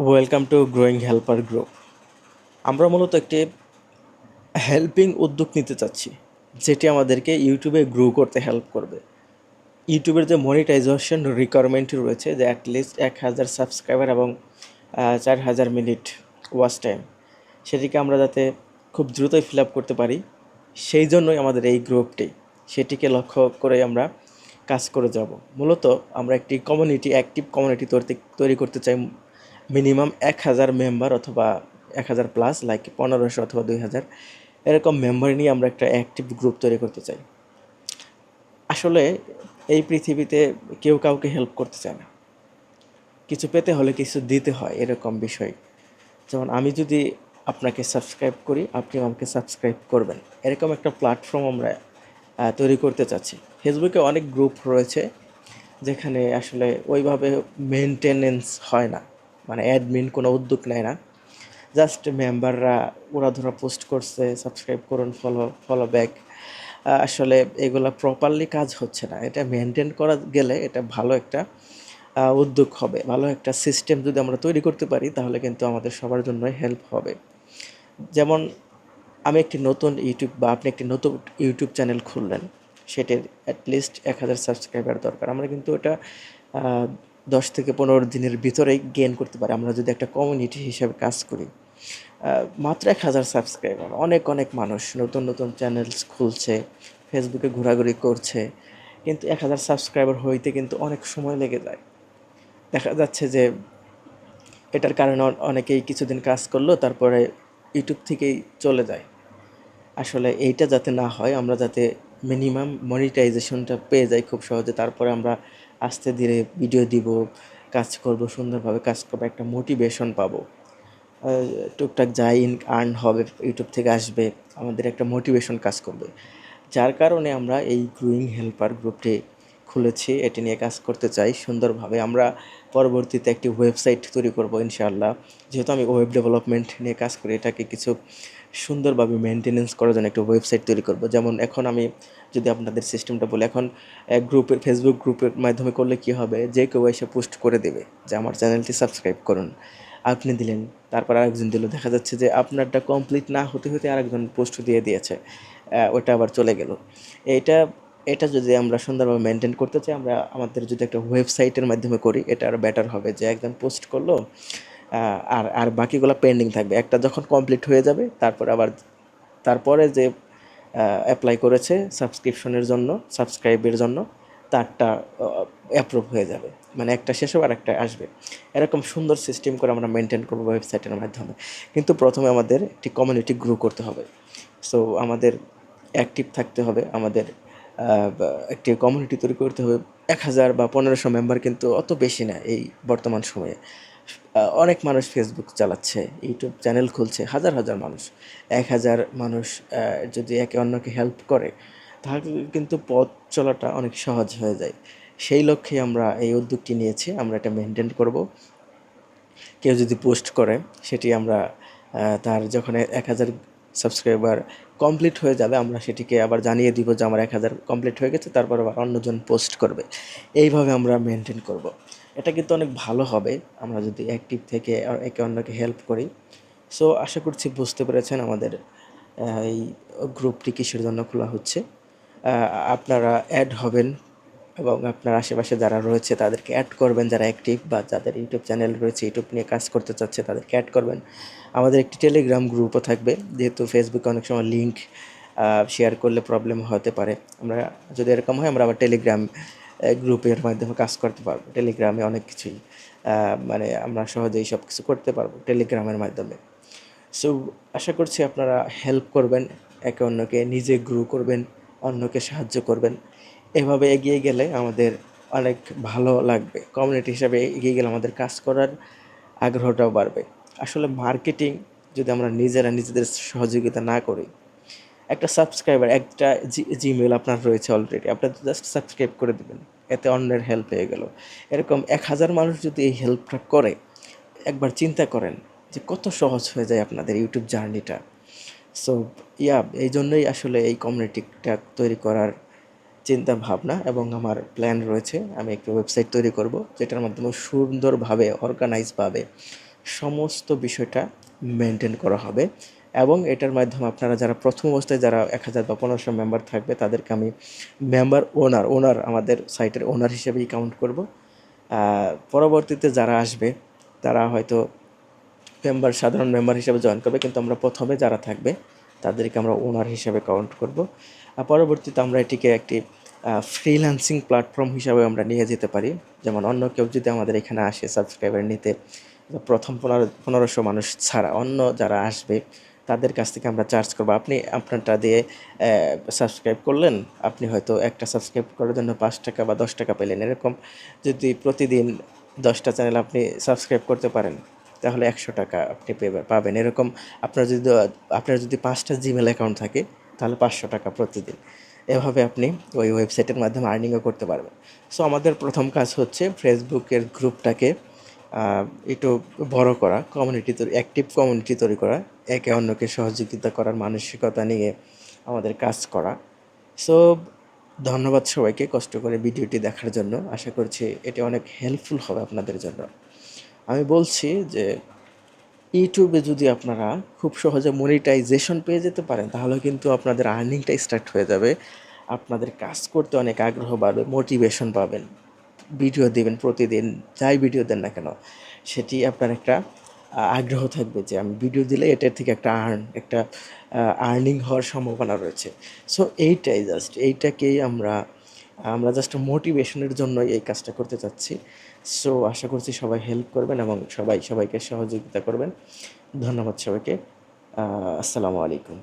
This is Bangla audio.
Welcome to growing helper group. আমরা মূলত একটি হেল্পিং উদ্যোগ নিতে চাচ্ছি, যেটি আমাদেরকে ইউটিউবে গ্রো করতে হেল্প করবে। ইউটিউবের যে মনিটাইজেশন রিকোয়ারমেন্ট রয়েছে, যে অ্যাটলিস্ট 1,000 সাবস্ক্রাইবার এবং 4,000 মিনিট ওয়াচ টাইম, সেটিকে আমরা যাতে খুব দ্রুতই ফিল আপ করতে পারি, সেই জন্যই আমাদের এই গ্রুপটি। সেটিকে লক্ষ্য করে আমরা কাজ করে যাব। মূলত আমরা একটি কমিউনিটি, অ্যাক্টিভ কমিউনিটি তৈরি করতে চাই। মিনিমাম 1,000 মেম্বার অথবা 1,000 প্লাস, লাইক 1,500 অথবা 2,000 এরকম মেম্বার নিয়ে আমরা একটা অ্যাক্টিভ গ্রুপ তৈরি করতে চাই। আসলে এই পৃথিবীতে কেউ কাউকে হেল্প করতে চায় না, কিছু পেতে হলে কিছু দিতে হয়, এরকম বিষয়। যেমন আমি যদি আপনাকে সাবস্ক্রাইব করি, আপনি আমাকে সাবস্ক্রাইব করবেন, এরকম একটা প্ল্যাটফর্ম আমরা তৈরি করতে চাচ্ছি। ফেসবুকে অনেক গ্রুপ রয়েছে যেখানে আসলে ওইভাবে মেনটেনেন্স হয় না, মানে অ্যাডমিন কোনো উদ্যোগ নেয় না, জাস্ট মেম্বাররা ওরা পোস্ট করছে, সাবস্ক্রাইব করুন, ফলো ব্যাক। আসলে এগুলা প্রপারলি কাজ হচ্ছে না। এটা মেনটেন করা গেলে এটা ভালো একটা উদ্যোগ হবে, ভালো একটা সিস্টেম যদি আমরা তৈরি করতে পারি, তাহলে কিন্তু আমাদের সবার জন্যই হেল্প হবে। যেমন আমি একটি নতুন ইউটিউব বা আপনি একটি নতুন ইউটিউব চ্যানেল খুললেন, সেটির অ্যাটলিস্ট 1,000 সাবস্ক্রাইবার দরকার। আমরা কিন্তু এটা 10 থেকে 15 দিনের ভিতরেই গেইন করতে পারি, আমরা যদি একটা কমিউনিটি হিসেবে কাজ করি। মাত্র 1,000 সাবস্ক্রাইবার, অনেক অনেক মানুষ নতুন নতুন চ্যানেলস খুলছে, ফেসবুকে ঘোরাঘুরি করছে, কিন্তু 1,000 সাবস্ক্রাইবার হইতে কিন্তু অনেক সময় লেগে যায়। দেখা যাচ্ছে যে এটার কারণে অনেকেই কিছুদিন কাজ করলো, তারপরে ইউটিউব থেকেই চলে যায়। আসলে এইটা যাতে না হয়, আমরা যাতে মিনিমাম মনিটাইজেশনটা পেয়ে যাই খুব সহজে, তারপরে আমরা আস্তে ধীরে ভিডিও দিব, কাজ করব, সুন্দরভাবে কাজ করবো, একটা মোটিভেশন পাবো। টুকটাক যাই আর্ন হবে ইউটিউব থেকে আসবে, আমাদের একটা মোটিভেশন কাজ করবে। যার কারণে আমরা এই গ্রোয়িং হেল্পার গ্রুপটি খুলেছি, এটি নিয়ে কাজ করতে চাই সুন্দরভাবে। আমরা পরবর্তীতে একটি ওয়েবসাইট তৈরি করব ইনশাআল্লাহ। যেহেতু আমি ওয়েব ডেভেলপমেন্ট নিয়ে কাজ করি, এটাকে কিছু সুন্দরভাবে মেনটেনেন্স করার জন্য একটা ওয়েবসাইট তৈরি করব। যেমন এখন আমি যদি আপনাদের সিস্টেমটা বলি, এখন গ্রুপের, ফেসবুক গ্রুপের মাধ্যমে করলে কী হবে, যে কেউ এসে পোস্ট করে দেবে যে আমার চ্যানেলটি সাবস্ক্রাইব করুন, আপনি দিলেন, তারপর আরেকজন দিল, দেখা যাচ্ছে যে আপনারটা কমপ্লিট না হতে হতে আরেকজন পোস্ট দিয়ে দিয়েছে, ওটা আবার চলে গেল। এইটা এটা যদি আমরা সুন্দরভাবে মেনটেন করতে চাই, আমরা আমাদের যদি একটা ওয়েবসাইটের মাধ্যমে করি, এটা আরও বেটার হবে। যে একজন পোস্ট করলো, আর আর বাকিগুলো পেন্ডিং থাকবে, একটা যখন কমপ্লিট হয়ে যাবে তারপরে যে অ্যাপ্লাই করেছে সাবস্ক্রিপশনের জন্য, সাবস্ক্রাইবের জন্য, তারটা অ্যাপ্রুভ হয়ে যাবে, মানে একটা শেষ হবে আর একটা আসবে। এরকম সুন্দর সিস্টেম করে আমরা মেনটেন করবো ওয়েবসাইটের মাধ্যমে। কিন্তু প্রথমে আমাদের একটি কমিউনিটি গ্রো করতে হবে। সো আমাদের অ্যাক্টিভ থাকতে হবে, আমাদের একটি কমিউনিটি তৈরি করতে হবে। 1,000 বা 1,500 মেম্বার কিন্তু অত বেশি না এই বর্তমান সময়ে। অনেক মানুষ ফেসবুক চালাচ্ছে, ইউটিউব চ্যানেল খুলছে, হাজার হাজার মানুষ। 1,000 মানুষ যদি একে অন্যকে হেল্প করে, তাহলে কিন্তু পথ চলাটা অনেক সহজ হয়ে যায়। সেই লক্ষ্যে আমরা এই উদ্যোগটি নিয়েছি, আমরা এটা মেনটেন করব। কেউ যদি পোস্ট করে, সেটি আমরা তার যখন 1,000 সাবস্ক্রাইবার কমপ্লিট হয়ে যাবে, আমরা সেটিকে আবার জানিয়ে দিব যে আমার 1,000 কমপ্লিট হয়ে গেছে, তারপর আবার অন্যজন পোস্ট করবে। এইভাবে আমরা মেনটেন করব। এটা কিন্তু অনেক ভালো হবে আমরা যদি অ্যাক্টিভ থেকে একে অন্যকে হেল্প করি। সো আশা করছি বুঝতে পেরেছেন আমাদের এই গ্রুপটি কিসের জন্য খোলা হচ্ছে। আপনারা অ্যাড হবেন এবং আপনার আশেপাশে যারা রয়েছে তাদেরকে অ্যাড করবেন, যারা অ্যাক্টিভ বা যাদের ইউটিউব চ্যানেল রয়েছে, ইউটিউব নিয়ে কাজ করতে চাচ্ছে, তাদেরকে অ্যাড করবেন। আমাদের একটি টেলিগ্রাম গ্রুপও থাকবে, যেহেতু ফেসবুকে অনেক সময় লিঙ্ক শেয়ার করলে প্রবলেম হতে পারে। আমরা যদি এরকম হয়, আমরা আবার টেলিগ্রাম গ্রুপের মাধ্যমে কাজ করতে পারবো। টেলিগ্রামে অনেক কিছুই মানে আমরা সহজেই সব কিছু করতে পারবো টেলিগ্রামের মাধ্যমে। সো আশা করছি আপনারা হেল্প করবেন, একে অন্যকে, নিজে গ্রো করবেন, অন্যকে সাহায্য করবেন। এভাবে এগিয়ে গেলে আমাদের অনেক ভালো লাগবে। কমিউনিটি হিসাবে এগিয়ে গেলে আমাদের কাজ করার আগ্রহটাও বাড়বে। আসলে মার্কেটিং যদি আমরা নিজেরা নিজেদের সহযোগিতা না করি, একটা সাবস্ক্রাইবার, একটা জিমেল আপনার রয়েছে অলরেডি, আপনার জাস্ট সাবস্ক্রাইব করে দেবেন, এতে অন্যের হেল্প হয়ে গেল। এরকম 1,000 মানুষ যদি এই হেল্পটা করে, একবার চিন্তা করেন যে কত সহজ হয়ে যায় আপনাদের ইউটিউব জার্নিটা। সো এই জন্যই আসলে এই কমিউনিটিটা তৈরি করার চিন্তা ভাবনা এবং আমার প্ল্যান রয়েছে। আমি একটা ওয়েবসাইট তৈরি করব, যেটার মাধ্যমে সুন্দরভাবে অর্গানাইজভাবে সমস্ত বিষয়টা মেনটেন করা হবে। এবং এটার মাধ্যমে আপনারা যারা প্রথম অবস্থায় যারা 1000 বা 1500 মেম্বার থাকবে তাদেরকে আমি মেম্বার ওনার আমাদের সাইটের ওনার হিসেবেই কাউন্ট করব। পরবর্তীতে যারা আসবে তারা হয়তো সাধারণ মেম্বার হিসেবে জয়েন করবে, কিন্তু আমরা প্রথমে যারা থাকবে তাদেরকে আমরা ওনার হিসেবে কাউন্ট করব। আর পরবর্তীতে আমরা এটিকে একটি ফ্রিল্যান্সিং প্ল্যাটফর্ম হিসাবে আমরা নিয়ে যেতে পারি। যেমন অন্য কেউ যদি আমাদের এখানে আসে সাবস্ক্রাইবার নিতে, প্রথম 1500 মানুষ ছাড়া অন্য যারা আসবে তাদের কাছ থেকে আমরা চার্জ করবো। আপনি আপনারটা দিয়ে সাবস্ক্রাইব করলেন, আপনি হয়তো একটা সাবস্ক্রাইব করার জন্য 5 টাকা বা 10 টাকা পেলেন। এরকম যদি প্রতিদিন 10টা চ্যানেল আপনি সাবস্ক্রাইব করতে পারেন তাহলে 100 টাকা আপনি পাবেন। এরকম আপনার যদি 5টা জিমেল অ্যাকাউন্ট থাকে তাহলে 500 টাকা প্রতিদিন। এভাবে আপনি ওই ওয়েবসাইটের মাধ্যমে আর্নিংও করতে পারবেন। সো আমাদের প্রথম কাজ হচ্ছে ফেসবুকের গ্রুপটাকে একটু বড় করা, অ্যাক্টিভ কমিউনিটি তৈরি করা, একে অন্যকে সহযোগিতা করার মানসিকতা নিয়ে আমাদের কাজ করা। সো ধন্যবাদ সবাইকে কষ্ট করে ভিডিওটি দেখার জন্য। আশা করছি এটি অনেক হেল্পফুল হবে আপনাদের জন্য। আমি বলছি যে ইউটিউবে যদি আপনারা খুব সহজে মনিটাইজেশন পেয়ে যেতে পারেন তাহলে কিন্তু আপনাদের আর্নিংটা স্টার্ট হয়ে যাবে। আপনাদের কাজ করতে অনেক আগ্রহ বাড়বে, মোটিভেশন পাবেন। ভিডিও দিবেন প্রতিদিন, যাই ভিডিও দেন না কেন সেটি আপনার একটা আগ্রহ থাকবে যে আমি ভিডিও দিলে এটার থেকে একটা আর্নিং হওয়ার সম্ভাবনা রয়েছে। সো এইটাকেই আমরা জাস্ট মোটিভেশনের জন্যই এই কাজটা করতে চাচ্ছি। সো আশা করছি সবাই হেল্প করবেন এবং সবাইকে সহযোগিতা করবেন। ধন্যবাদ সবাইকে। আসসালামু আলাইকুম।